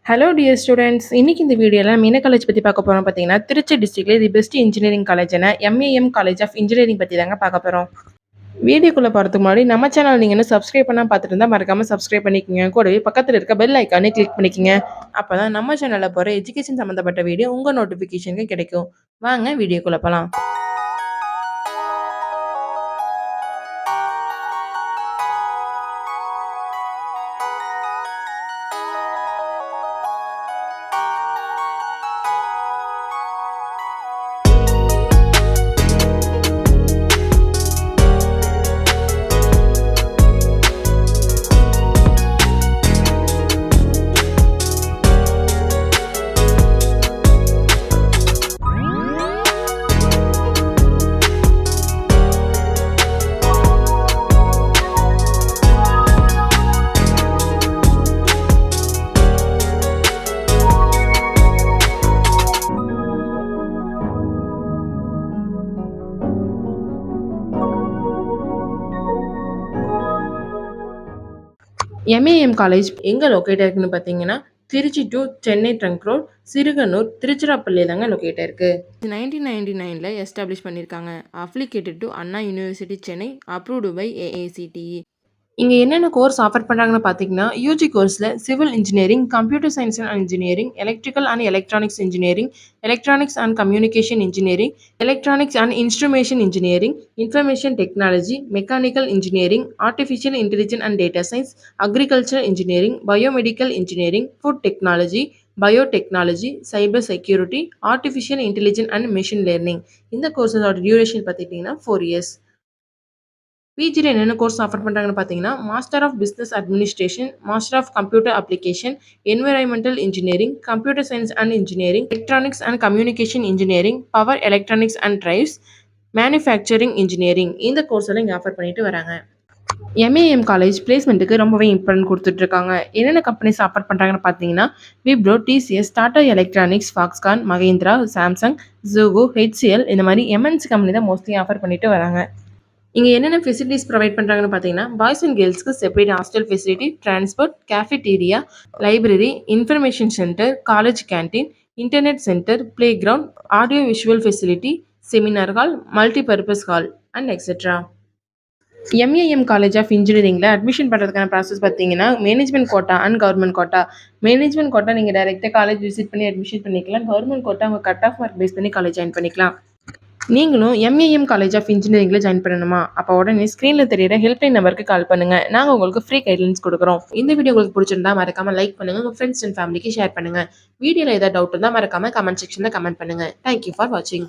Hello dear students, இன்னைக்கு இந்த வீடியோல நம்ம என்ன காலேஜ் பத்தி பார்க்க போறோம் பார்த்தீங்கன்னா, திருச்சி டிஸ்ட்ரிக்ட்ல தி பெஸ்ட் இன்ஜினியரிங் காலேஜான எம்ஏஎம் காலேஜ் ஆஃப் இன்ஜினியரிங் பத்தி தாங்க பார்க்க போறோம். வீடியோக்குள்ள போறதுக்கு முன்னாடி நம்ம சேனல் நீங்க இன்னும் சப்ஸ்கிரைப் பண்ணாம பார்த்துட்டு இருந்தா மறக்காம சப்ஸ்கிரைப் பண்ணிக்கங்க. கூடவே பக்கத்துல இருக்க பெல் ஐக்கானே கிளிக் பண்ணிக்கங்க. அப்பதான் நம்ம சேனல்ல போற எஜுகேஷன் சம்பந்தப்பட்ட வீடியோ உங்க நோட்டிபிகேஷனுக்கு கிடைக்கும். வாங்க வீடியோக்குள்ள போலாம். எம்ஏஎம் காலேஜ் எங்கே லொக்கேட் ஆயிருக்குன்னு பார்த்தீங்கன்னா, Trichy to Chennai trunk road, Siruganur, Tiruchirappalli தாங்க லொக்கேட் ஆயிருக்கு. 1999ல் எஸ்டாப்ளிஷ் பண்ணியிருக்காங்க. Affiliated to Anna university Chennai, approved by AICTE. இங்கே என்னென்ன கோர்ஸ் ஆஃபர் பண்ணுறாங்கன்னு பார்த்தீங்கன்னா, யூஜி கோர்ஸில் civil engineering, computer science and engineering, electrical and electronics engineering, electronics and communication engineering, electronics and instrumentation engineering, information technology, mechanical engineering, artificial intelligence and data science, agriculture engineering, biomedical engineering, food technology, biotechnology, cyber security, artificial intelligence and machine learning. இந்த கோர்ஸஸோட duration பார்த்துக்கிட்டிங்கன்னா 4 years. பிஜியில் என்னென்ன course offer பண்ணுறாங்கன்னு பார்த்தீங்கன்னா, master of business administration, master of computer application, environmental engineering, computer science and engineering, electronics and communication engineering, power electronics and drives, manufacturing engineering. இந்த course எல்லாம் இங்கே offer பண்ணிட்டு வராங்க. எம்ஏஎம் காலேஜ் பிளேஸ்மெண்ட்டுக்கு ரொம்பவே important கொடுத்துட்ருக்காங்க. என்னென்ன கம்பெனிஸ் ஆஃபர் பண்ணுறாங்கன்னு பார்த்தீங்கன்னா, Wipro, TCS, Tata electronics, Foxconn, Mahindra, Samsung, Zoho, HCL இந்த மாதிரி எம்என்சி கம்பெனி தான் மோஸ்ட்லி ஆஃபர் பண்ணிட்டு வராங்க. இங்கே என்னென்ன ஃபெசிலிட்டிஸ் ப்ரொவைட் பண்ணுறாங்கன்னு பார்த்தீங்கன்னா, பாய்ஸ் அண்ட் கேர்ள்ஸ்க்கு separate hostel facility, transport, cafeteria, library, information centre, college canteen, internet centre, play ground, audio visual facility, seminar hall, multipurpose hall and etcetera. MAM college of இன்ஜினியரிங்கில் admission பண்ணுறதுக்கான process பார்த்தீங்கன்னா, management quota and government quota. Management quota நீங்கள் டைரெக்டாக college visit பண்ணி admission பண்ணிக்கலாம். Government quota உங்கள் cut off mark base பண்ணி college join பண்ணிக்கலாம். நீங்களும் எம்ஏஎம் காலேஜ் ஆஃப் இன்ஜினியரிங்கில் ஜாயின் பண்ணணுமா? அப்போ உடனே ஸ்க்ரீனில் தெரியிற ஹெல்ப்லைன் நம்பருக்கு கால் பண்ணுங்கள். நாங்கள் உங்களுக்கு ஃப்ரீ கைட்லைன்ஸ் கொடுக்குறோம். இந்த வீடியோ உங்களுக்கு பிடிச்சிருந்தா மறக்காமல் லைக் பண்ணுங்கள். உங்கள் ஃப்ரெண்ட்ஸ் அண்ட் ஃபேமிலிக்கு ஷேர் பண்ணுங்கள். வீடியோவில் ஏதாவது டவுட் இருந்தால் மறக்காமல் கமெண்ட் செக்ஷனில் கமெண்ட் பண்ணுங்கள். தேங்க்யூ ஃபார் வாட்சிங்.